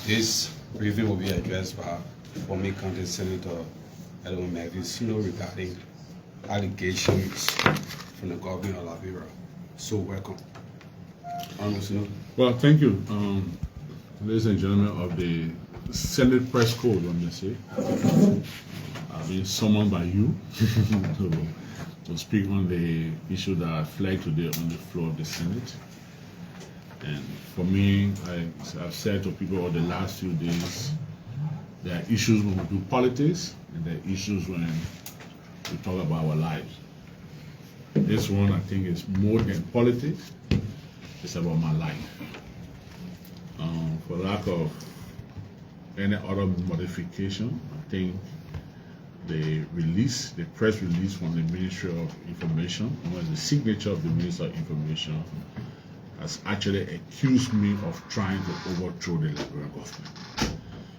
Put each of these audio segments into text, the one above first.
This briefing will be addressed by Bomi County Senator Edwin Melvin Snowe regarding allegations from the Government of Liberia. So welcome. Honorable Snowe. Well, thank you, ladies and gentlemen of the Senate Press Code, let me say. I've been summoned by you to speak on the issue that I flagged today on the floor of the Senate. And for me, I've said to people over the last few days, there are issues when we do politics, and there are issues when we talk about our lives. This one, I think, is more than politics. It's about my life. For lack of any other modification, I think the press release from the Ministry of Information, the signature of the Minister of Information, has actually accused me of trying to overthrow the Liberian government.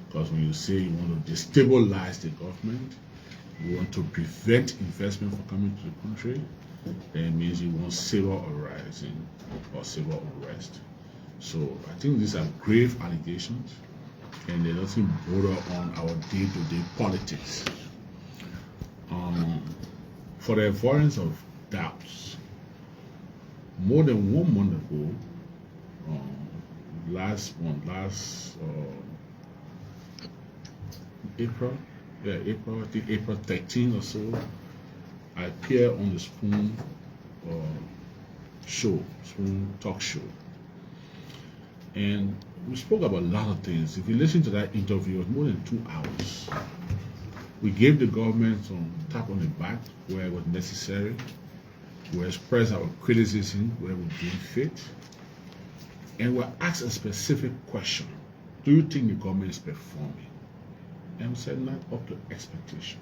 Because when you say you want to destabilize the government, you want to prevent investment from coming to the country, then it means you want civil uprising or civil unrest. So I think these are grave allegations, and they doesn't border on our day-to-day politics. For the avoidance of doubts, more than 1 month ago, April, I think April 13 or so, I appeared on the Spoon talk show. And we spoke about a lot of things. If you listen to that interview, it was more than 2 hours. We gave the government some tap on the back where it was necessary. We expressed our criticism where we deemed fit. And we asked a specific question. Do you think the government is performing? And we said, not up to expectations.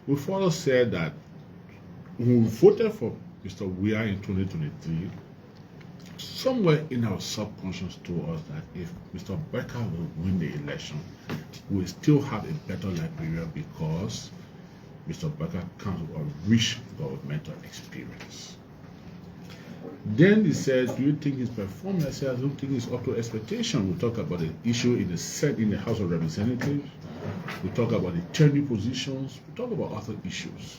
We further said that when we voted for Mr. Weah in 2023, somewhere in our subconscious told us that if Mr. Becker will win the election, we will still have a better Liberia because Mr. Becker comes with a rich governmental experience. Then he said, do you think he's performing? I said, I don't think he's up to expectation. We talk about the issue in the House of Representatives. We talk about the attorney positions. We talk about other issues.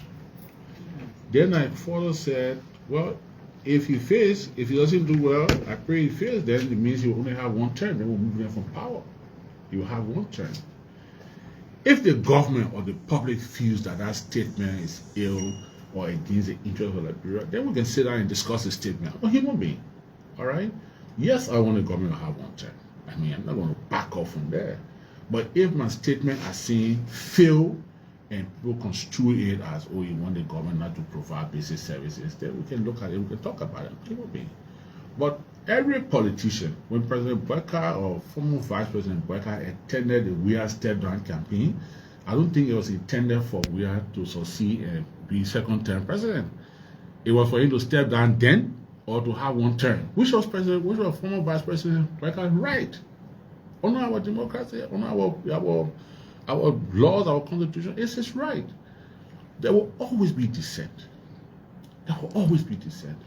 Then I further said, well, if he doesn't do well, I pray he fails, then it means he will only have 1 term. Then we'll move him from power. He will have 1 term. If the government or the public feels that that statement is ill or against the interest of Liberia, then we can sit down and discuss the statement. I'm a human being, all right? Yes, I want the government to have 1 term. I mean, I'm not going to back off from there. But if my statement are saying fail and people construe it as, oh, you want the government not to provide basic services, then we can look at it, we can talk about it. I'm a human being. But every politician, when President Becker or former Vice President Becker attended the Weah step-down campaign, I don't think it was intended for Weah to succeed and be second-term president. It was for him to step down then or to have 1 term. Which was former Vice President Becker right? On our democracy, on our laws, our constitution, it's his right. There will always be dissent. There will always be dissent.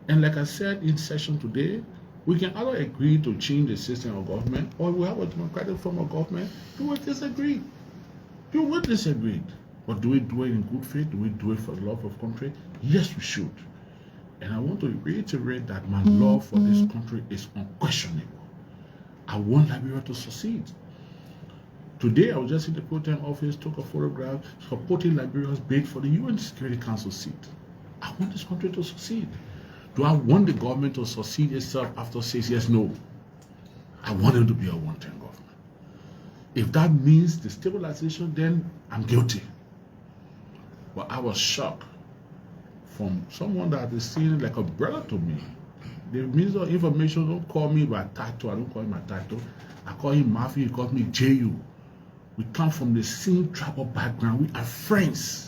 And like I said in session today, we can either agree to change the system of government or we have a democratic form of government. Do we disagree? You will disagree. But do we do it in good faith? Do we do it for the love of country? Yes, we should. And I want to reiterate that my love for this country is unquestionable. I want Liberia to succeed. Today, I was just in the pro-tem office, took a photograph supporting Liberia's bid for the UN Security Council seat. I want this country to succeed. Do I want the government to succeed itself after 6 years? No. I want it to be a 1-term government. If that means destabilization, then I'm guilty. But I was shocked from someone that is seen like a brother to me. The Minister of Information don't call me by title. I don't call him my title. I call him Murphy. He calls me JU. We come from the same tribal background. We are friends.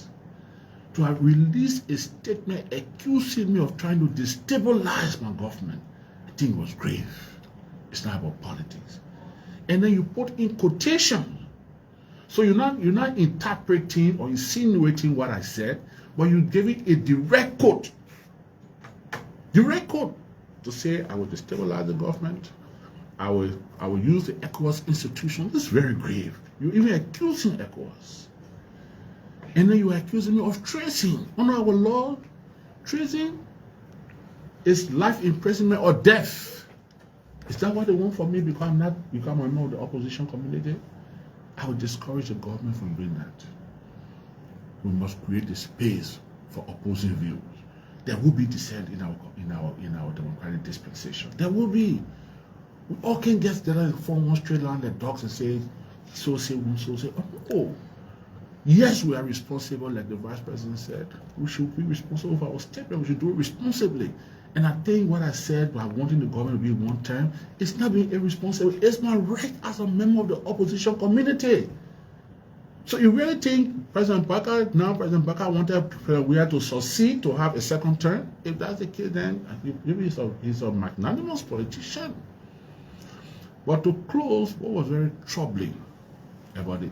To have released a statement accusing me of trying to destabilize my government, I think it was grave. It's not about politics. And then you put in quotation. So you're not interpreting or insinuating what I said, but you give it a direct quote. Direct quote. to say I will destabilize the government. I will use the ECOWAS institution. This is very grave. You're even accusing ECOWAS. And then you are accusing me of treason. Under our law, treason is life imprisonment or death. Is that what they want for me because I'm not become a member of the opposition community? I would discourage the government from doing that. We must create a space for opposing views. There will be dissent in our democratic dispensation. There will be. We all can get together and form one straight line like dogs and say, so say, one so say. Oh, yes, we are responsible, like the vice president said. We should be responsible for our statement. We should do it responsibly. And I think what I said by wanting the government to be one term, it's not being irresponsible. It's my right as a member of the opposition community. So you really think President Baka wanted President Weah to succeed, to have a second term? If that's the case, then maybe he's a magnanimous politician. But to close, what was very troubling about the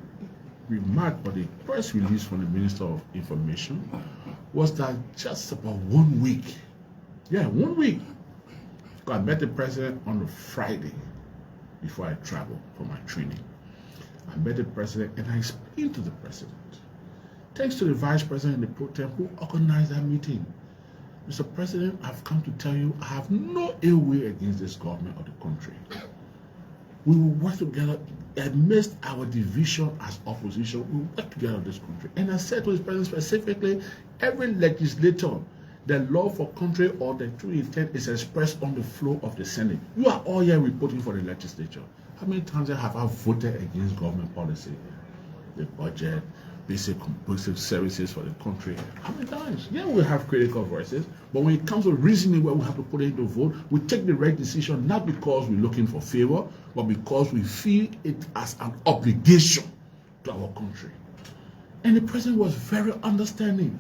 remark or the press release from the Minister of Information was that just about 1 week, 1 week, I met the president on a Friday before I traveled for my training. I met the president and I explained to the president, thanks to the vice president and the pro tem who organized that meeting. Mr. President, I've come to tell you I have no ill will against this government or the country. We will work together amidst our division as opposition. We will work together in this country. And I said to his president specifically, every legislator, the law for country or the true intent is expressed on the floor of the Senate. You are all here reporting for the legislature. How many times have I voted against government policy? The budget, basic services for the country. How many times? Yeah, we have critical voices, but when it comes to reasoning where we have to put it into vote, we take the right decision not because we're looking for favor, but because we feel it as an obligation to our country. And the president was very understanding.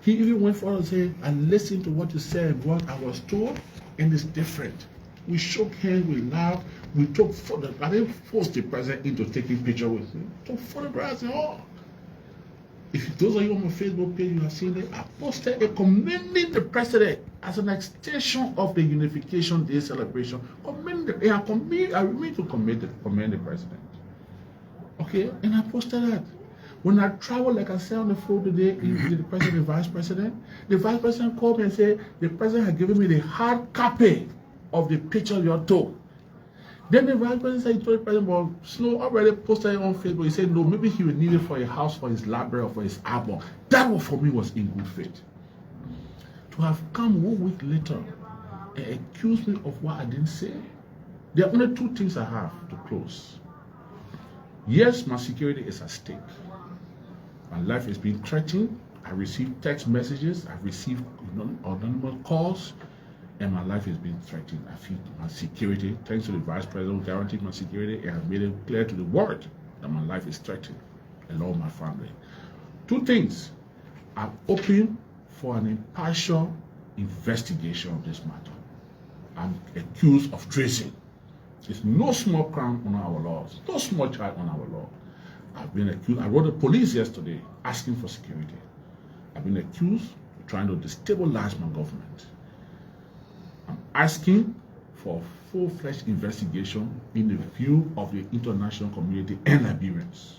He even went forward and said, I listened to what you said, what I was told, and it's different. We shook hands, we laughed, we took photographs. I didn't force the president into taking pictures with me. Took photographs and all. If those of you on my Facebook page, you have seen it, I posted a commending the president as an extension of the Unification Day celebration. I remain to commend the president. Okay, and I posted that. When I traveled, like I said on the phone today, the president, the vice president called me and said, the president had given me the hard copy of the picture you took. Then the vice president said, he told the president, well, Snowe already posted it on Facebook. He said, no, maybe he would need it for a house, for his library, or for his album. That one for me was in good faith. To have come 1 week later and accuse me of what I didn't say, there are only two things I have to close. Yes, my security is at stake. My life is being threatened. I receive text messages. I've received anonymous calls. And my life is being threatened. I feel my security, thanks to the vice president who guaranteed my security, and have made it clear to the world that my life is threatened, along with my family. Two things. I'm open for an impartial investigation of this matter. I'm accused of treason. It's no small crime on our laws, no small charge on our law. I've been accused. I wrote the police yesterday asking for security. I've been accused of trying to destabilize my government. I'm asking for a full-fledged investigation in the view of the international community and Liberians.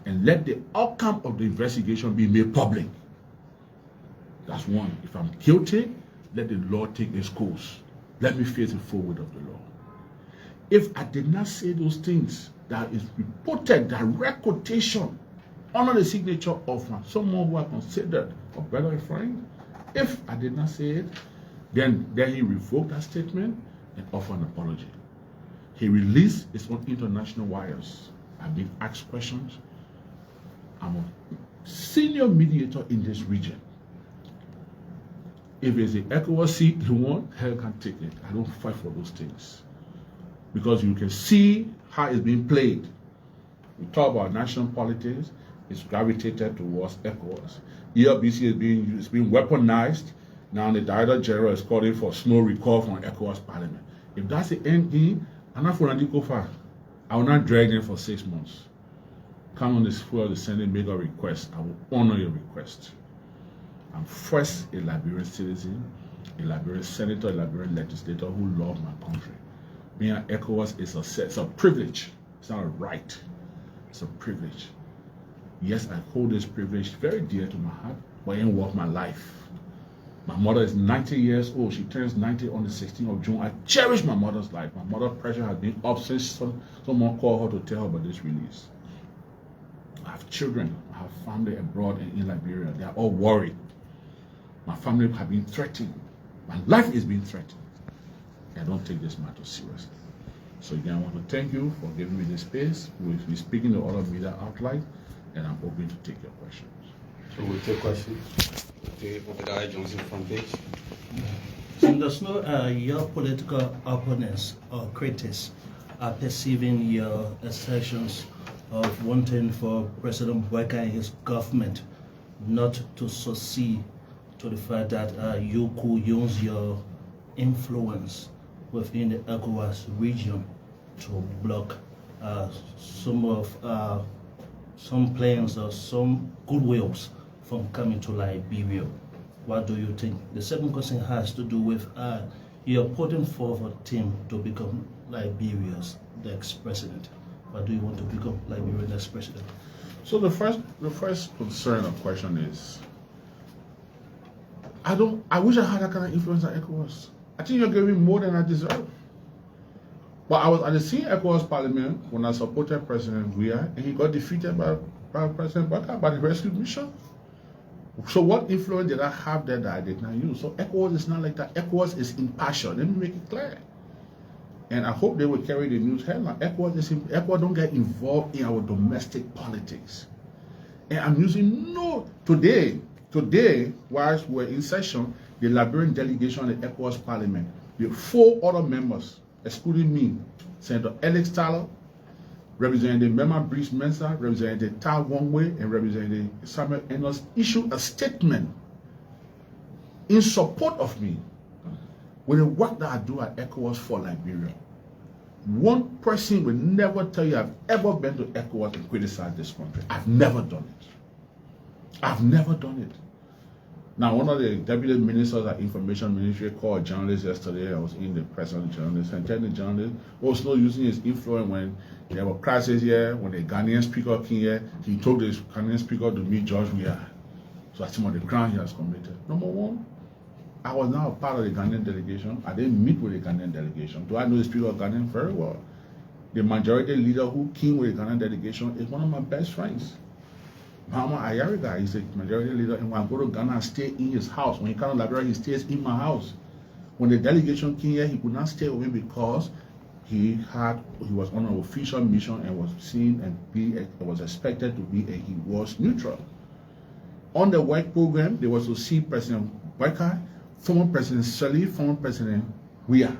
And let the outcome of the investigation be made public. That's one. If I'm guilty, let the law take its course. Let me face the full weight of the law. If I did not say those things, that is reported direct quotation under the signature of someone who I considered a better friend. If I did not say it, then he revoked that statement and offered an apology. He released his own international wires. I've been asked questions. I'm a senior mediator in this region. If it's the ECOWAS seat you want, hell can take it. I don't fight for those things. Because you can see how it's being played. We talk about national politics, it's gravitated towards ECOWAS. ELBC is being weaponized. Now the Director General is calling for Snowe recall from ECOWAS Parliament. If that's the end game, I'm not going to go far. I will not drag them for 6 months. Come on this floor of the Senate, make a request. I will honor your request. I'm first a Liberian citizen. a Liberian senator, a Liberian legislator who loves my country. Being an ECOWAS is it's a privilege. It's not a right. It's a privilege. Yes, I hold this privilege very dear to my heart, but it ain't worth my life. My mother is 90 years old. She turns 90 on the 16th of June. I cherish my mother's life. My mother's pressure has been up since someone called her to tell her about this release. I have children. I have family abroad and in Liberia. They are all worried. My family have been threatened. My life is being threatened. I don't take this matter seriously. So again, I want to thank you for giving me this space. We'll be speaking to other media outlets, and I'm open to take your questions. So we'll take questions. Guy Johnson from page. So there's no your political opponents or critics are perceiving your assertions of wanting for President Boyka and his government not to succeed to the fact that you could use your influence within the ECOWAS region to block some plans or some goodwills from coming to Liberia. What do you think? The second question has to do with you're putting forward a team to become Liberia's next president. What do you want to become Liberia's next president? So the first concern or question is, I wish I had that kind of influence at ECOWAS. I think you're giving me more than I deserve. But I was at the senior ECOWAS parliament when I supported President Weah, and he got defeated by President Boyka by the rescue mission. So what influence did I have there that I did not use? So ECOWAS is not like that. ECOWAS is impartial. Let me make it clear. And I hope they will carry the news headline. ECOWAS don't get involved in our domestic politics. And I'm using today, whilst we're in session, the Liberian delegation of the ECOWAS Parliament, with 4 other members, excluding me, Senator Alex Tyler, Representative Mema Breeze Mensa, Representative Ta Wongwe, and Representative Samuel Enos, issued a statement in support of me with the work that I do at ECOWAS for Liberia. One person will never tell you I've ever been to ECOWAS and criticized this country. I've never done it. I've never done it. Now, one of the deputy ministers at Information Ministry called a journalist yesterday. I was in the press on the journalist and telling the journalist, Snowe using his influence when there were crises here, when the Ghanaian speaker came here, he told the Ghanaian speaker to meet George Weah. So that's some of the crime he has committed. Number one, I was now a part of the Ghanaian delegation. I didn't meet with the Ghanaian delegation. Do I know the speaker of Ghana very well? The majority leader who came with the Ghanaian delegation is one of my best friends. Mama Ayariga is the majority leader, and when I go to Ghana, I stay in his house. When he comes to Liberia, he stays in my house. When the delegation came here, he could not stay with me because he was on an official mission and was seen and was expected to be, and he was neutral. On the work program, they was to see President Boyka, former President Sully, former President Weah.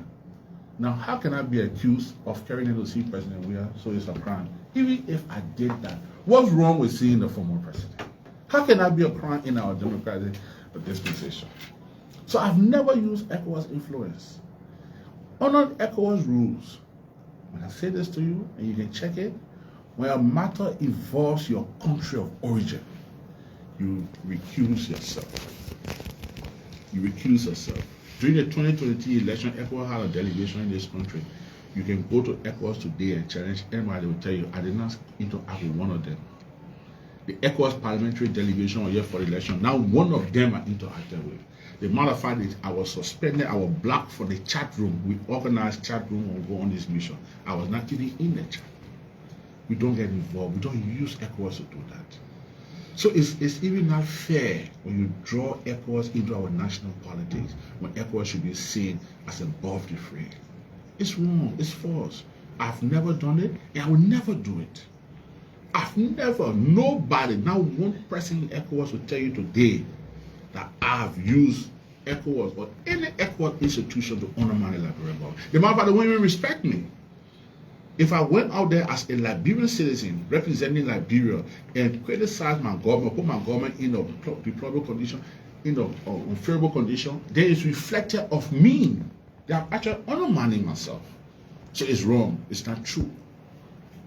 Now, how can I be accused of carrying in to see President Weah? So it's a crime. Even if I did that, what's wrong with seeing the former president? How can that be a crime in our democratic dispensation? So I've never used ECOWAS influence. Under ECOWAS rules, when I say this to you, and you can check it, when a matter involves your country of origin, you recuse yourself. You recuse yourself. During the 2023 election, ECOWAS had a delegation in this country. You can go to ECOWAS today and challenge anybody. They will tell you, I did not interact with one of them. The ECOWAS parliamentary delegation was here for the election. Now one of them I interacted with. The matter of fact is I was suspended, I was blocked from the chat room. We organized chat room and go on this mission. I was not even in the chat. We don't get involved. We don't use ECOWAS to do that. So it's even not fair when you draw ECOWAS into our national politics, when ECOWAS should be seen as above the fray. It's wrong, it's false. I've never done it, and I will never do it. Nobody, not one person in ECOWAS will tell you today that I've used ECOWAS or any ECOWAS institution to undermine the Liberian government. The matter of fact, they won't even respect me. If I went out there as a Liberian citizen representing Liberia and criticized my government, put my government in a deplorable condition, in an unfavorable condition, then it's reflected of me. They are actually undermining myself. So it's wrong. It's not true.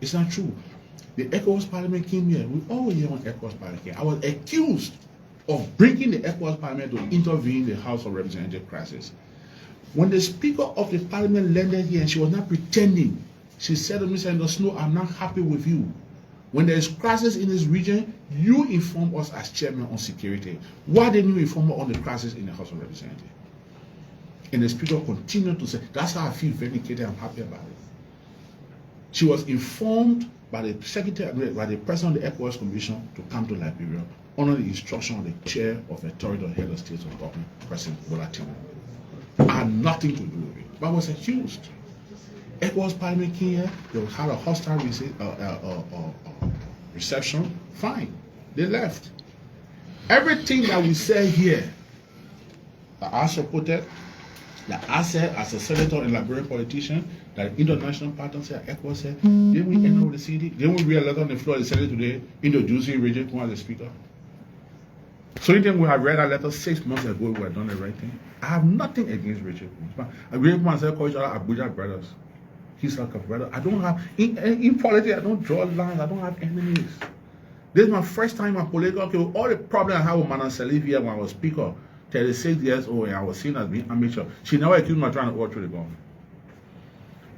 It's not true. The ECOWAS Parliament came here. We all were here on ECOWAS Parliament. I was accused of bringing the ECOWAS Parliament to intervene in the House of Representatives crisis. When the Speaker of the Parliament landed here and she was not pretending, she said to Mr. Snowe, I'm not happy with you. When there is crisis in this region, you inform us as chairman on security. Why didn't you inform us on the crisis in the House of Representatives? And the Speaker continued to say, that's how I feel vindicated, I'm happy about it. She was informed by the Secretary, by the President of the ECOWAS Commission to come to Liberia under the instruction of the Chair of Authority or Head of State of Government, President Bola Tinubu. I had nothing to do with it, but I was accused. ECOWAS Parliament came here, they had a hostile reception, fine, they left. Everything that we say here, that I supported, that I said as a senator and Liberian politician, that international partners said, ECOWAS said, didn't we end up the city? Didn't we read a letter on the floor of the Senate today, introducing Region Kumar as the Speaker? So you think we have read that letter 6 months ago, we had done the right thing? I have nothing against Richard Kumar. Region Kumar said, call each other Abuja brothers. He's like a brother. I don't have, in politics, I don't draw lines, I don't have enemies. This is my first time in political, okay, all the problems I had with Madam Salif here when I was Speaker, 36 years old, and I was seen as being amateur. She never accused me of trying to overthrow the government.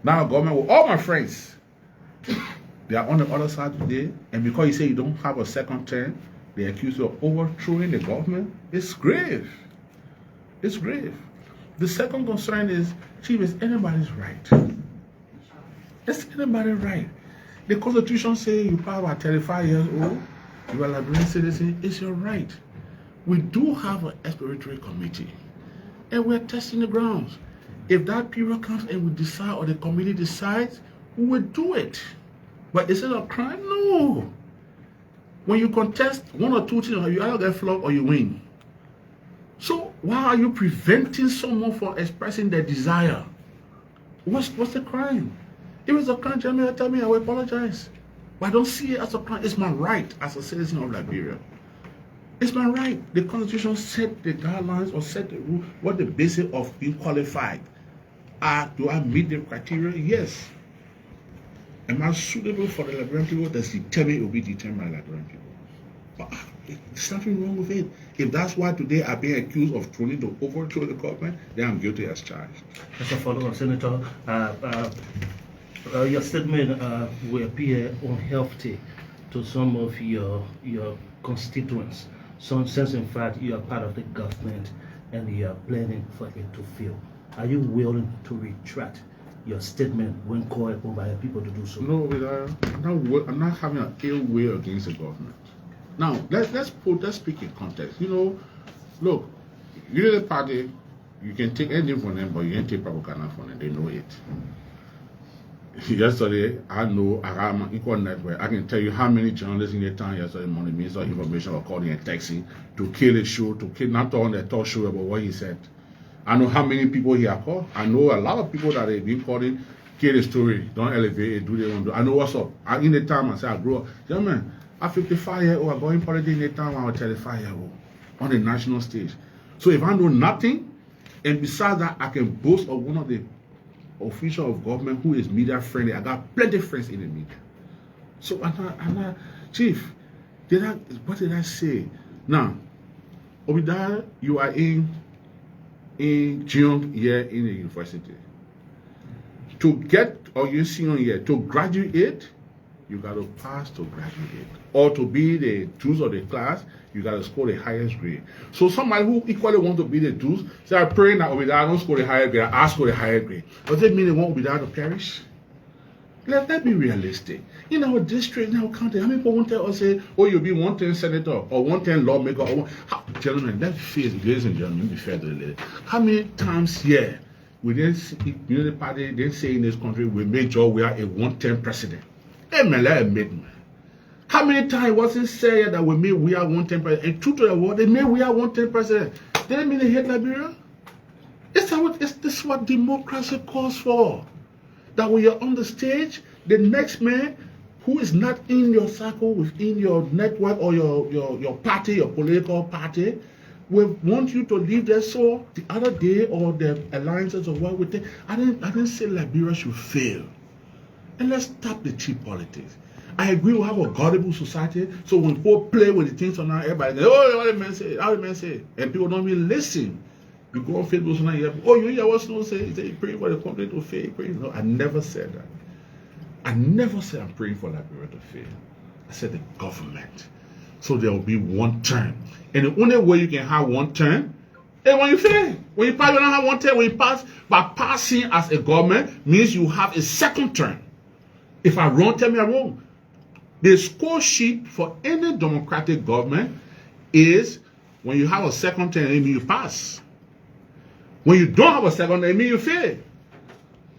Now the government with all my friends, they are on the other side today, and because you say you don't have a second term, they accuse you of overthrowing the government. It's grave. It's grave. The second concern is, Chief, is anybody's right? Is anybody right? The Constitution says you are 35 years old, you are a Liberian citizen, it's your right. We do have an exploratory committee, and we're testing the grounds. If that period comes and we decide, or the committee decides, we will do it. But is it a crime? No. When you contest one or two things, you either get flogged or you win. So why are you preventing someone from expressing their desire? What's the crime? If it's a crime, tell me, I will apologize. But I don't see it as a crime. It's my right as a citizen of Liberia. It's my right. The Constitution set the guidelines or set the rule, what the basis of being qualified. Do I meet the criteria? Yes. Am I suitable for the Liberian people? That's determined, it will be determined by Liberian people. But there's nothing wrong with it. If that's why today I'm being accused of trying to overthrow the government, then I'm guilty as charged. As a follow-up, Senator, your statement will appear unhealthy to some of your constituents. Since in fact you are part of the government and you are planning for it to fail. Are you willing to retract your statement when called upon by people to do so? No, I'm not having an ill will against the government. Now, let's speak in context. You know, look, Unity Party, you can take anything from them, but you can't take propaganda from them. They know it. Yesterday, I have an equal network. I can tell you how many journalists in the town yesterday morning, Minister of Information were calling a taxi to kill a show, to kill, not on the talk show about what he said. I know how many people he have called. I know a lot of people that have been calling, kill the story, don't elevate it, do they want to do. I know what's up. In the time, I said, I grew up. Gentlemen, I'm 55-year-old, I'm going politics in the time when I was 35-year-old on the national stage. So if I know nothing, and besides that, I can boast of one of the official of government who is media friendly. I got plenty of friends in the media. So I'm not Chief, what did I say? Now, Obida, you are in June year in the university. To get, or you senior year, to graduate, you got to pass to graduate. Or to be the twos of the class, you got to score the highest grade. So somebody who equally wants to be the twos, say, I'm praying that Obida don't score the higher grade, I score the higher grade. Does it mean they want Obida to perish? Let's be realistic. In our district, in our county, how many people won't tell us, say, oh, you'll be 110 senator or 110 lawmaker? Gentlemen, let's face it, ladies and gentlemen, be fair to the lady. How many times here, we didn't, Unity Party didn't say in this country, we made sure we are a 110 president? Amen, let it make me. How many times was it said that we are 110 president? And true to the word, they made we are 110 president. Didn't mean they hate Liberia? This is what democracy calls for. That when you're on the stage, the next man who is not in your circle, within your network or your party, your political party, will want you to leave there. So the other day, or the alliances or what we think, I didn't say Liberia should fail. And let's stop the cheap politics. I agree we have a gullible society. So when people play with the things on everybody goes, oh, what the man say, how the man say, and people don't even listen. You go on Facebook tonight, oh, you hear what Snowe say? He say, pray for the country to fail. No, I never said that. I never said I'm praying for Liberia to fail. I said the government. So there will be one term. And the only way you can have one term is when you fail. When you pass, you don't have one term. When you pass, but passing as a government means you have a second term. If I'm wrong, tell me I'm wrong. The score sheet for any democratic government is when you have a second term, it means you pass. When you don't have a second term, it means you fail.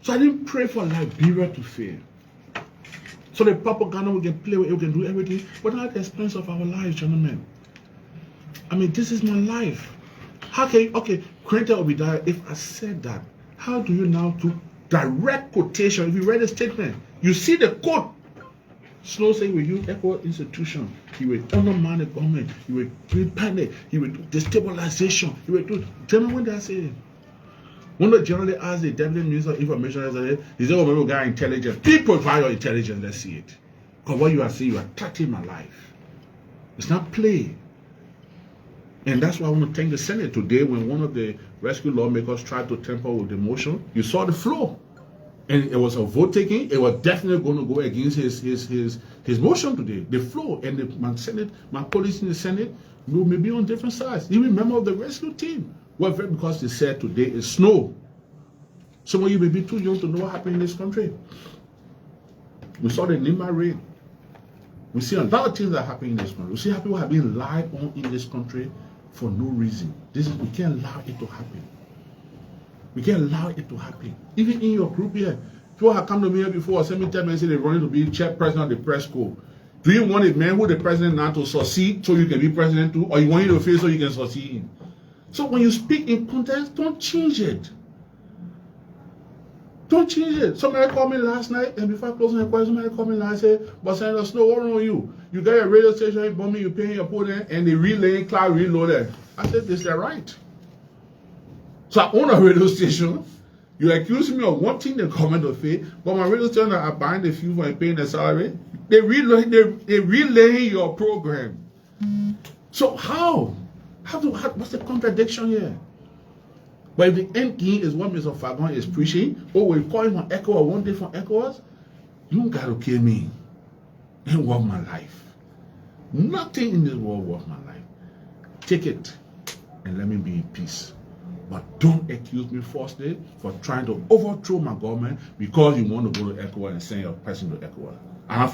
So I didn't pray for Liberia to fail. So the propaganda we can play with, we can do everything, but not at the expense of our lives, gentlemen. I mean, this is my life. How can you, okay, Quentin Obadiah, if I said that, how do you now do direct quotation? If you read a statement, you see the quote. Snowe say, will use ECOWAS institution. He will undermine the government. He will create panic. He will do destabilization. He will do. Tell me when they say it. When they generally ask the Deputy Minister of Information, he said, oh, maybe we got intelligence. Please provide your intelligence. Let's see it. Because what you are saying, you are threatening my life. It's not play. And that's why I want to thank the Senate today when one of the rescue lawmakers tried to tamper with the motion. You saw the flow. And it was a vote taking. It was definitely going to go against his motion today. The flow. And my colleagues in the Senate may be on different sides. Even members of the rescue team. Well, because they said today is snow. Some of you may be too young to know what happened in this country. We saw the Nima rain. We see a lot of things that happen in this country. We see how people have been lied on in this country for no reason. We can't allow it to happen. We can't allow it to happen. Even in your group here, people have come to me here before, send me 10 minutes, say they're running to be chairperson of the press corps. Do you want a man who the president now to succeed so you can be president too, or you want him to fail so you can succeed? So when you speak in context, don't change it. Don't change it. Somebody called me last night, and before I close my question, somebody called me last night and said, but Senator Snowe, what's wrong with you? You got your radio station in Bomi, you're paying your opponent, and they relaying cloud reloaded. I said, is that right? So I own a radio station. You accuse me of wanting the government to fail, but my radio station are buying the fuel and paying the salary. They relaying your program. So how? What's the contradiction here? But if the end game is what Mr. Fagon is preaching, or we call him on ECOWAS one day from ECOWAS, you got to kill me and worth my life. Nothing in this world worth my life. Take it and let me be in peace. But don't accuse me falsely for trying to overthrow my government because you want to go to ECOWAS and send your person to ECOWAS. I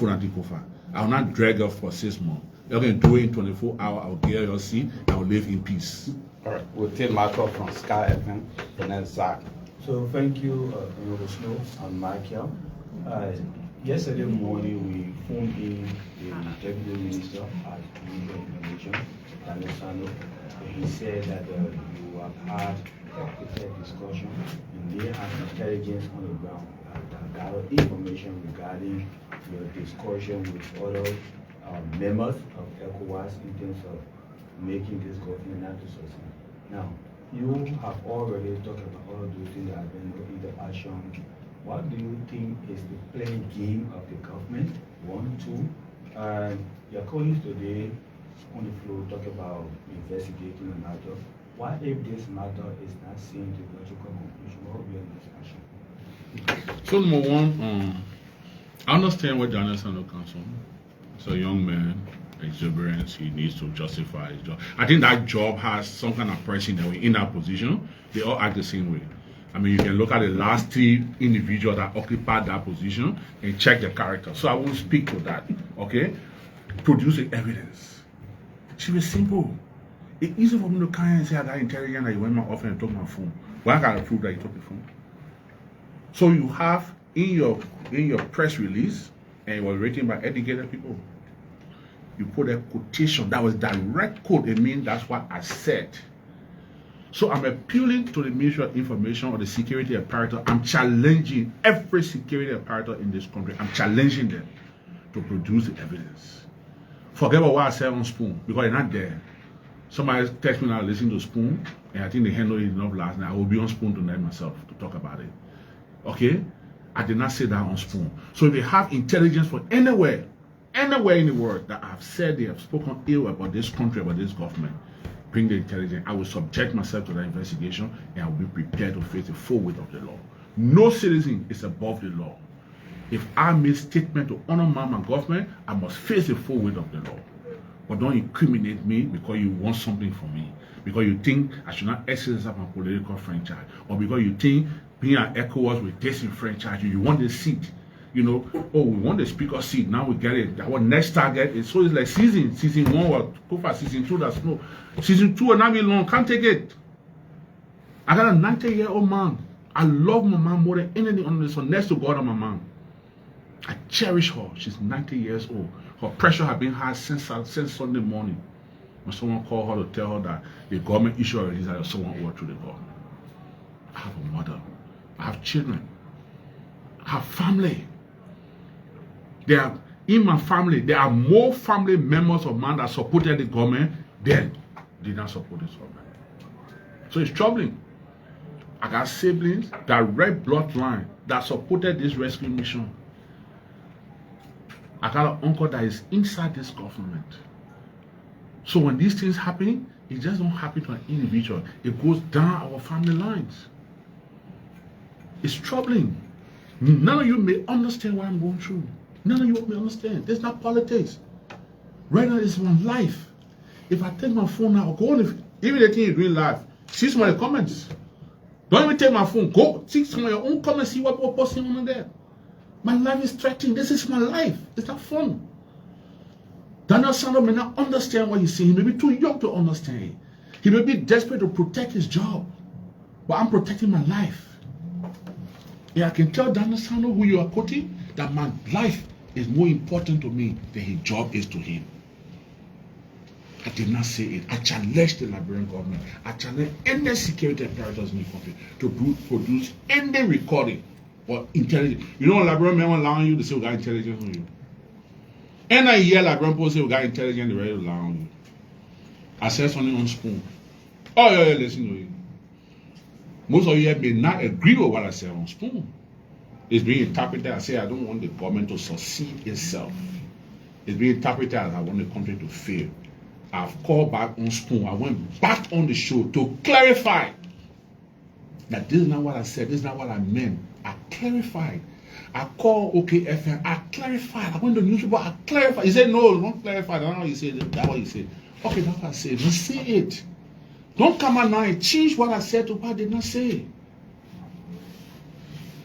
will not drag her for 6 months. You're going to do it in 24 hours. I will get your seat. I will live in peace. All right, we'll take Michael from Sky Edwin and then Zach. So thank you, Honorable Snowe and Michael. Yesterday morning, we phoned in the Deputy Minister at Media Information, Daniel Sano, and he said that you have had a fair discussion and they have intelligence on the ground that gathered information regarding your discussion with other members of ECOWAS in terms of making this government not to succeed. Now, you have already talked about all those things that have been in the action. What do you think is the playing game of the government? 1, 2, and your colleagues today on the floor talk about investigating the matter. What if this matter is not seen to logical conclusion? What will be your next action? So number one, I understand what Daniel Sano comes from. It's a young man, exuberance, he needs to justify his job. I think that job has some kind of person that in that position, they all act the same way. I mean, you can look at the last 3 individuals that occupied that position and check their character. So I won't speak to that, okay? Produce the evidence. It should be simple. It's easy for me to come and say I got intelligence that you went to my office and took my phone. But I gotta prove that you took the phone. So you have in your press release, and it was written by educated people, you put a quotation that was direct quote. It means that's what I said. So I'm appealing to the Ministry of Information or the security apparatus. I'm challenging every security apparatus in this country. I'm challenging them to produce the evidence. Forget about what I said on Spoon, because they're not there. Somebody text me now listening to Spoon, and I think they handled it enough last night. I will be on Spoon tonight myself to talk about it. Okay? I did not say that on Spoon. So if they have intelligence from anywhere, anywhere in the world that I've said they have spoken ill about this country, about this government, bring the intelligence. I will subject myself to that investigation, and I will be prepared to face the full weight of the law. No citizen is above the law. If I make statement to honor my government, I must face the full weight of the law. But don't incriminate me because you want something from me, because you think I should not exercise my political franchise, or because you think being at ECOWAS will disenfranchise you. You want the seat. You know, oh, we want the speaker seat, now we get it. Our next target is, so it's like season 1 was go for season 2, that's no. Season 2 will not be long, can't take it. I got a 90-year-old man. I love my mom more than anything on this one, next to God and my mom. I cherish her. She's 90 years old. Her pressure has been high since Sunday morning. When someone called her to tell her that the government issued a release that someone worked through the government. I have a mother. I have children. I have family. In my family, there are more family members of mine that supported the government than did not support this government. So it's troubling. I got siblings, direct bloodline, that supported this rescue mission. I got an uncle that is inside this government. So when these things happen, it just don't happen to an individual. It goes down our family lines. It's troubling. None of you may understand what I'm going through. None of you may understand. This is not politics. Right now, it's my life. If I take my phone now, go on, even the thing you doing live, see some of the comments. Don't even take my phone. Go see some of your own comments, see what people posting on there. My life is threatened. This is my life. It's not fun. Daniel Sanders may not understand what he's saying. He may be too young to understand it. He may be desperate to protect his job. But I'm protecting my life. Yeah, I can tell Daniel Sanders, who you are quoting, that my life is more important to me than his job is to him. I did not say it. I challenged the Liberian government. I challenged any security apparatus in the country to produce any recording or intelligence. You know, Liberian men allowing you to say we got intelligence on you. And I hear Liberian people say we got intelligence, they ready to lie on you. I said something on Spoon. Oh, yeah, listen to you. Most of you may not agree with what I said on Spoon. It's being interpreted. I say I don't want the government to succeed itself. It's being interpreted as I want the country to fail. I've called back on Spoon. I went back on the show to clarify that this is not what I said. This is not what I meant. I clarified. I called OKFM. I clarified. I went to the newspaper. I clarified. He said, no, don't clarify. That's not what you said. That's what you said. Okay, that's what I said. Just say it. Don't come out now and change what I said to what I did not say.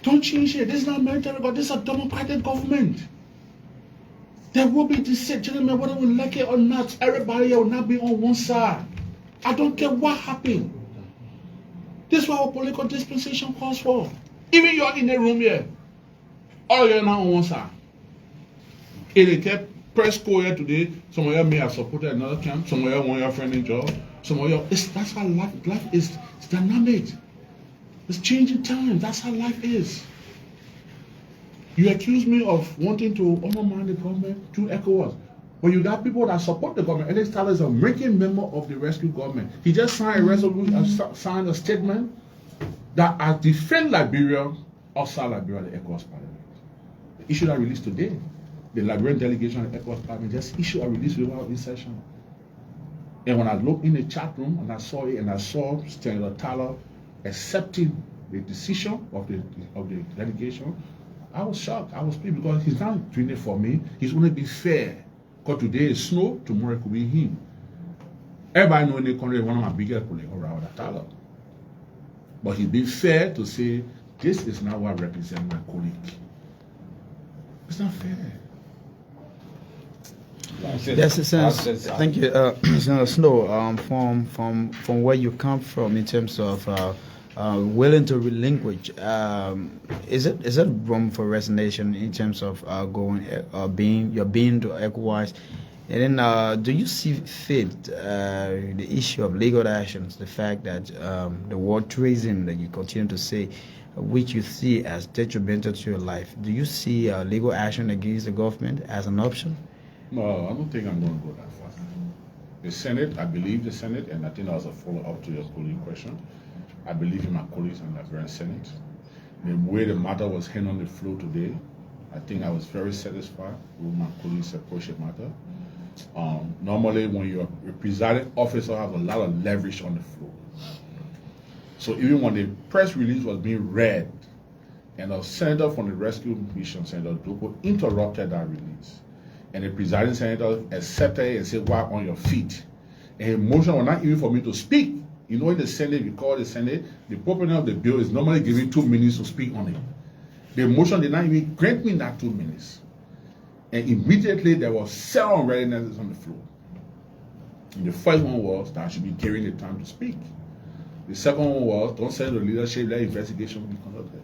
Don't change it. This is not military, but this is a democratic government. There will be this gentlemen, whether we like it or not, everybody will not be on one side. I don't care what happened. This is what our political dispensation calls for. Even you're in the room here, all you're not on one side. If they kept press co here today, some of you may have supported another camp, some of you want your friend in job, some of you, that's how life is. It's dynamic. It's changing time. That's how life is. You accuse me of wanting to undermine the government through ECOWAS. But you got people that support the government. Edwin is a ranking member of the rescue government. He just signed a resolution, signed a statement that I defend Liberia outside Liberia, the ECOWAS parliament. The issue that released today, the Liberian delegation of the ECOWAS parliament just issued a release without this session. And when I looked in the chat room and I saw it, and I saw Senator Tyler accepting the decision of the delegation, I was shocked. I was pleased because he's not doing it for me. He's only being fair. Because today is Snowe, tomorrow it could be him. Everybody knows in the country one of my biggest colleagues around Tyler. But he's being fair to say, this is not what represents my colleague. It's not fair. Yes, thank you, Senator Snowe. From where you come from in terms of willing to relinquish, is it room for resignation in terms of being to ECOWAS? And then, do you see fit the issue of legal actions, the fact that the word treason that you continue to say, which you see as detrimental to your life, do you see legal action against the government as an option? No, I don't think I'm going to go that far. The Senate, I believe the Senate, and I think that was a follow-up to your colleague question. I believe in my colleagues in the Liberian Senate. The way the matter was handled on the floor today, I think I was very satisfied with my colleagues' approach the matter. Normally, when you're a presiding officer, has a lot of leverage on the floor. So even when the press release was being read, and a senator from the rescue mission, Senator Doko, interrupted that release, and the presiding senator accepted it and said, "Why on your feet?" And the motion was not even for me to speak. You know, in the Senate, you call the Senate, the proponent of the bill is normally given 2 minutes to speak on it. The motion did not even grant me that 2 minutes. And immediately there was 7 unreadinesses on the floor. And the first one was that I should be given the time to speak. The second one was, don't send the leadership, let investigation be conducted.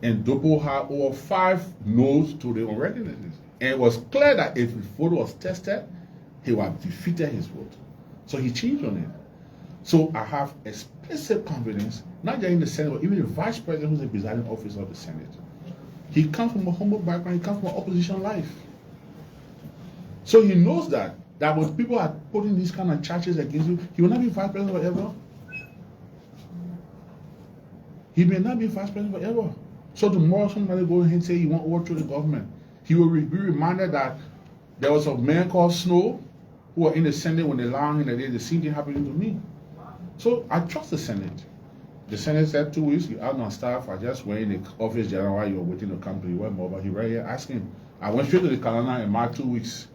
And Dopo had over 5 no's to the unreadinesses. And it was clear that if his vote was tested, he would have defeated his vote. So he changed on it. So I have explicit confidence, not just in the Senate, but even the Vice President, who's the presiding officer of the Senate. He comes from a humble background, he comes from opposition life. So he knows that when people are putting these kind of charges against you, he will not be Vice President forever. He may not be Vice President forever. So tomorrow somebody go ahead and say he won't overthrow the government. He will be reminded that there was a man called Snowe who was in the Senate when they allowed him, and the same thing happening to me. So I trust the Senate. The Senate said 2 weeks, you out on staff. I just went in the office general while you were waiting to come to the web mobile. He right here asking. I went straight to the calendar and marked 2 weeks.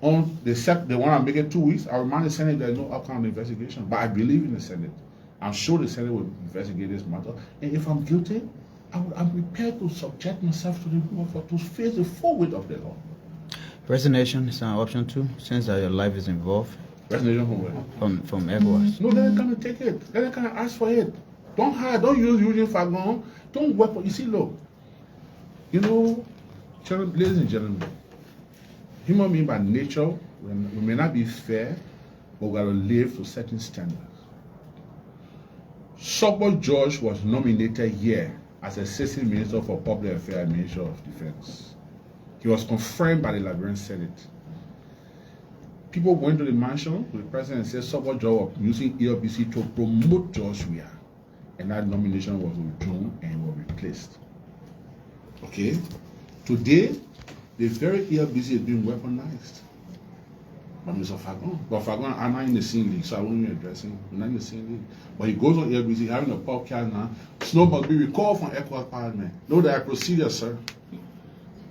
On they want to make it 2 weeks. I remind the Senate there's no outcome of the investigation. But I believe in the Senate. I'm sure the Senate will investigate this matter. And if I'm guilty, I'm prepared to subject myself to the rule to face the full weight of the law. Resignation is an option too, since your life is involved. Resignation from where? From ECOWAS. No, let them come and take it. Let them come and ask for it. Don't hide. Don't use Eugene Fagon. Don't work. You see, look. You know, ladies and gentlemen, human being by nature, we may not be fair, but we got to live to certain standards. Sobor George was nominated here as Assistant Minister for Public Affairs and Minister of Defense. He was confirmed by the Liberian Senate. People went to the mansion to the president and said Sobor George was using ELBC to promote George Weah. And that nomination was withdrawn and was replaced. Okay? Today, the very ELBC is being weaponized by Mr. Fagon. But Fagon are not in the same league, so I won't even address him. We're not in the same league. But he goes on ELBC having a podcast now. Snowe must be recalled from ECOWAS Parliament. No, there are procedures, sir.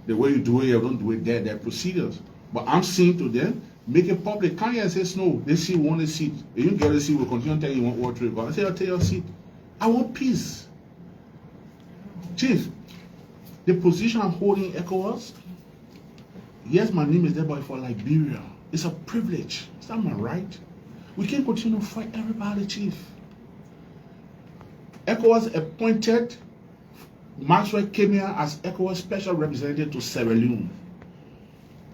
The way you do it here, don't do it there. There are procedures. But I'm saying to them, make it public. Come here and say, Snowe, this seat won a seat. If you get a seat, we'll continue to tell you want to go. I say, I'll take your seat. I want peace. Chief, the position I'm holding in ECOWAS, yes, my name is there, but for Liberia, it's a privilege. Is that my right? We can't continue to fight everybody, Chief. ECOWAS appointed Maxwell came here as ECOWAS special representative to Sierra Leone.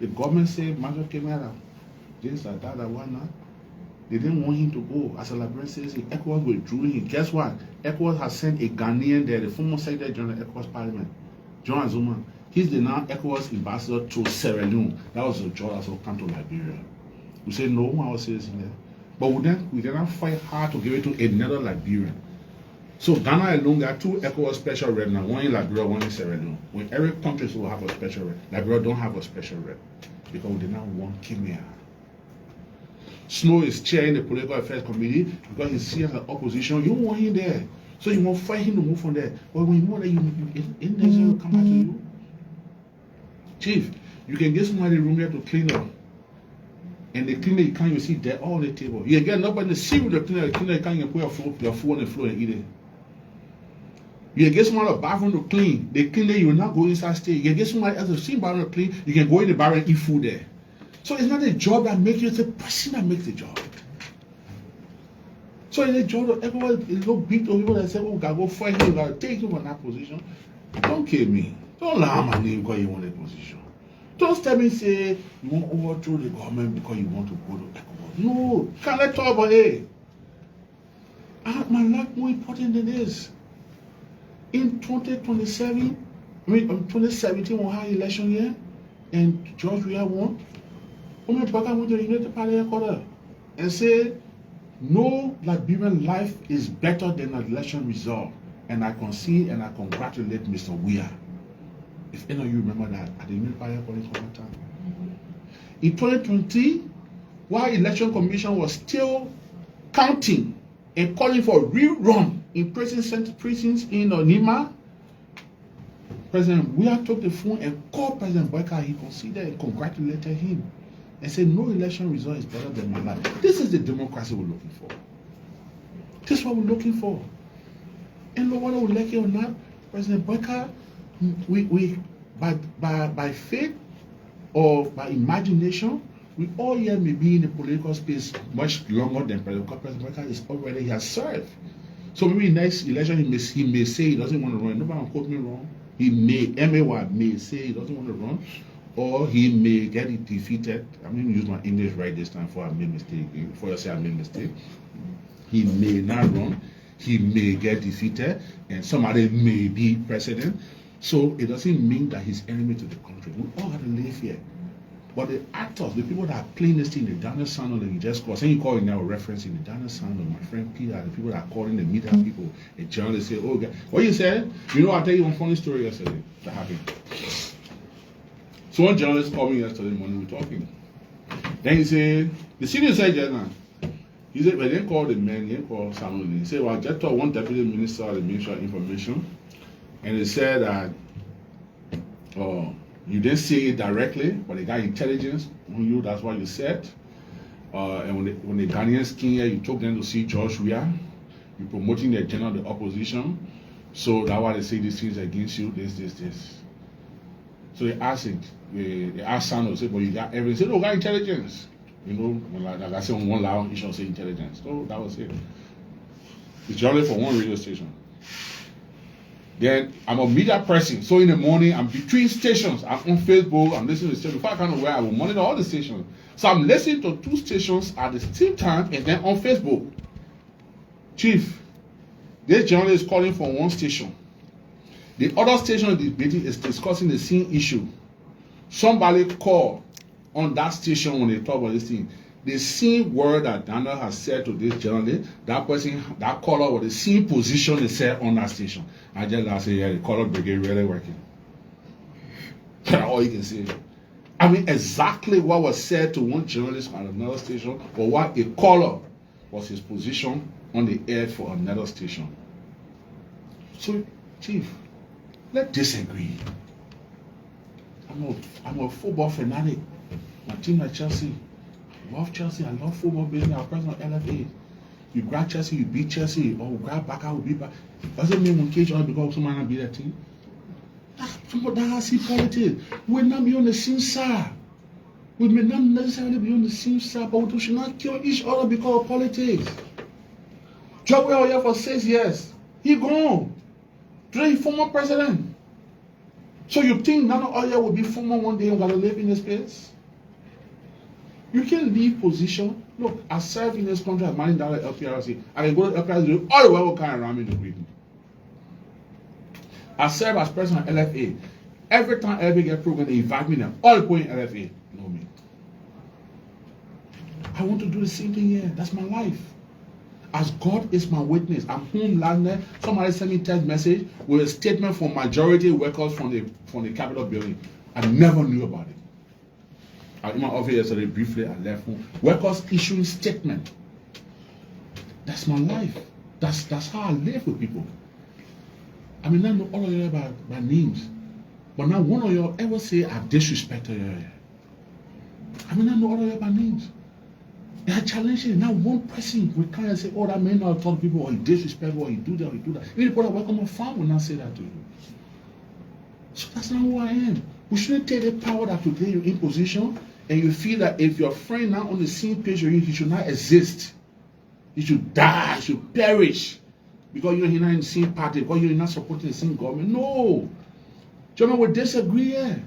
The government said Maxwell came here, this, that, why not? They didn't want him to go. As a Liberian citizen, ECOWAS withdrew him. Guess what? ECOWAS has sent a Ghanaian there, the former Secretary General of ECOWAS Parliament, John Azuma. He's the now ECOWAS ambassador to Sierra Leone. That was a job that will come to Liberia. We say no one was citizen there. But we did not fight hard to give it to another Liberian. So Ghana alone got 2 ECOWAS special reps now, one in Liberia, one in Sierra Leone. When every country will have a special rep, Liberia don't have a special rep because we did not want Kenya. Snowe is chairing the Political Affairs Committee because he's seen as an opposition. You want him there. So you want to fight him to move from there. But when you want that, it doesn't come back to you. Chief, you can get somebody in the room here to clean up. And the cleaner you can't even see there all on the table. You can get nobody in the sea with the cleaner you can't even put your food on the floor and eat it. You can get somebody in the bathroom to clean. The cleaner you will not go inside stay. You can get somebody else to see bathroom to clean. You can go in the bar and eat food there. So it's not a job that makes you, it's a person that makes the job. So it's a job that everyone is no big to people that say, oh, we gotta go fight him, we gotta take him on that position. Don't kill me. Don't lie my name because you want a position. Don't tell me say you want to overthrow the government because you want to go to ECOWAS. No, can't let talk about it. I have my life more important than this. In 2017, we had election here, and George Weah won. I went to the United Party headquarters and said, no Liberian life is better than an election result. And I concede and I congratulate Mr. Weah. If any of you remember that, at the Empire College that time. In 2020, while election commission was still counting and calling for rerun in precincts in Nima, President Weah took the phone and called President Boyka. He considered and congratulated him and said, no election result is better than my life. This is the democracy we're looking for. This is what we're looking for. And whether we like it or not, President Boyka, we by faith or by imagination, we all here may be in the political space much longer than President Boyka is already. He has served. So maybe next election he may say he doesn't want to run. Nobody quote me wrong. He may say he doesn't want to run, or he may get it defeated. I'm going to use my English right this time before I make mistake. Before I say I made mistake, he may not run. He may get defeated, and somebody may be president. So it doesn't mean that he's enemy to the country. We all have to live here. But the actors, the people that are playing this thing, the Daniel Sano that you just called, saying you call it now referencing the Daniel Sano, my friend Peter, the people that are calling the media people, the journalists say, oh, God. What you said? You know, I'll tell you one funny story yesterday that happened. So one journalist called me yesterday morning, we were talking. Then he said, the senior said just now, he said, well, they didn't call the man, they didn't call Sano. He said, well, I just told one deputy minister of the Ministry of Information, and he said that, you didn't say it directly, but they got intelligence on you, that's what you said. And when the Ghanaians came here, you took them to see George Weah. You're promoting the agenda of the opposition. So that's why they say these things against you, this. So they asked Sano, said, but you got everything. He said, no, got intelligence. You know, like I said on one loud, he should say intelligence. So that was it. It's only for one radio station. Then I'm a media person, so in the morning I'm between stations. I'm on Facebook, I'm listening to the station. Before I kind of where I will monitor all the stations. So I'm listening to 2 stations at the same time and then on Facebook. Chief, this journalist is calling for one station. The other station is discussing the same issue. Somebody called on that station when they talk about this thing. The same word that Daniel has said to this journalist, that person, that caller was the same position they said on that station. I just say, yeah, the caller brigade really working. That's all you can say. I mean, exactly what was said to one journalist on another station, or what a caller was his position on the air for another station. So, Chief, let's disagree. I'm a football fanatic. My team at Chelsea. I love Chelsea, I love football business, I'm president of LFA. You grab Chelsea, you beat Chelsea, or grab Baka, you beat Baka. Doesn't mean when cage on because someone not beat that team. That's see politics. We may not be on the same side. We may not necessarily be on the same side, but we should not kill each other because of politics. Joe Weah here for 6 years. He gone. Today, he's former president. So you think Nana Oya will be former one day and going to live in this place? You can leave position. Look, I serve in this country as managing director at LPRC. I can go to LPRC all the way will come around me to greet me. I serve as president of LFA. Every time LFA get program, they invite me there. All the point in LFA know me. I want to do the same thing here. That's my life. As God is my witness, I'm home last night. Somebody sent me a text message with a statement from majority workers from the Capitol building. I never knew about it. I was in my office yesterday briefly. I left home. Workers issuing statement. That's my life. That's how I live with people. I mean, I know all of you by names, but now one of you ever say I disrespected you. I mean, I know all of you by names. They are challenging. Now one person will kind of say, oh, that man not talk to people, or he disrespectful, or he do that, or he do that. Even people that work on my farm will not say that to you. So that's not who I am. We shouldn't take the power that today you're in position and you feel that if your friend now on the same page with you, he should not exist. He should die, he should perish. Because you're not in the same party, because you're not supporting the same government. No. Gentlemen, we disagree here.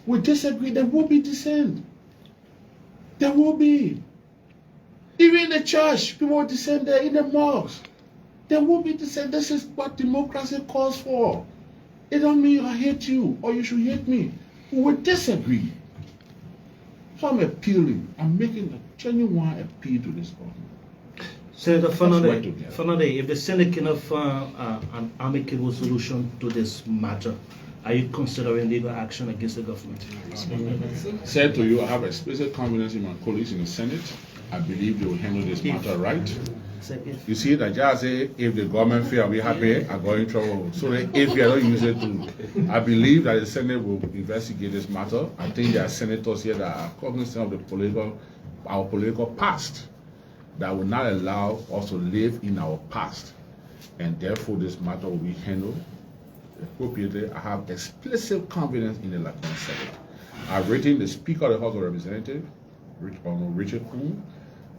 We disagree. There will be dissent. There will be. Even in the church, people will dissent there, in the mosque. There will be dissent. This is what democracy calls for. It don't mean I hate you or you should hate me. We will disagree. So I'm appealing. I'm making a genuine appeal to this government. Senator Fernandez, if the Senate cannot find an amicable solution to this matter, Are you considering legal action against the government? Said to you, I have explicit confidence in my colleagues in the Senate. I believe they will handle this matter right. Say if. You see, that just say if the government feel we happy, I go in trouble. So that if you don't use it to, I believe that the Senate will investigate this matter. I think there are senators here that are cognizant of our political past that will not allow us to live in our past, and therefore this matter will be handled appropriately. I have explicit confidence in the Liberian Senate. I've written the Speaker of the House of Representatives, Richard Kuhn.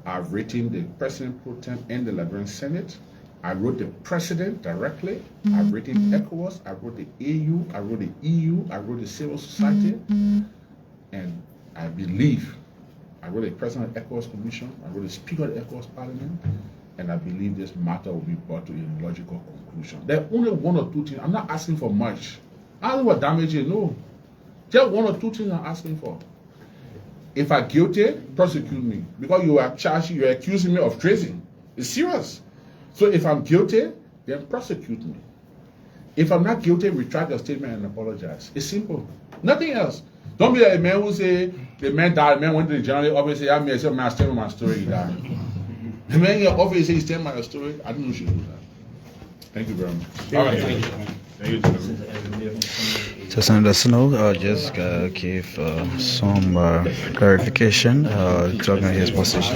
I've written the President Pro Tem and the Liberian Senate. I wrote the President directly. I've written ECOWAS. I wrote the AU. I wrote the EU. I wrote the civil society. And I believe I wrote the President of the ECOWAS Commission. I wrote the Speaker of the ECOWAS Parliament. And I believe this matter will be brought to a logical conclusion. There are only one or two things. I'm not asking for much. I don't know what damage is. No. Just one or two things I'm asking for. If I'm guilty, prosecute me. Because you are charging, you are accusing me of treason. It's serious. So if I'm guilty, then prosecute me. If I'm not guilty, retract your statement and apologize. It's simple. Nothing else. Don't be like a man who say, the man died, the man went to the general office, say, I'm telling my story, he died. The man in your office say, he's telling my story. I don't know you should do that. Thank you very much. All right. Thank you. Thank you, gentlemen. So Senator Snowe just give some clarification talking his position.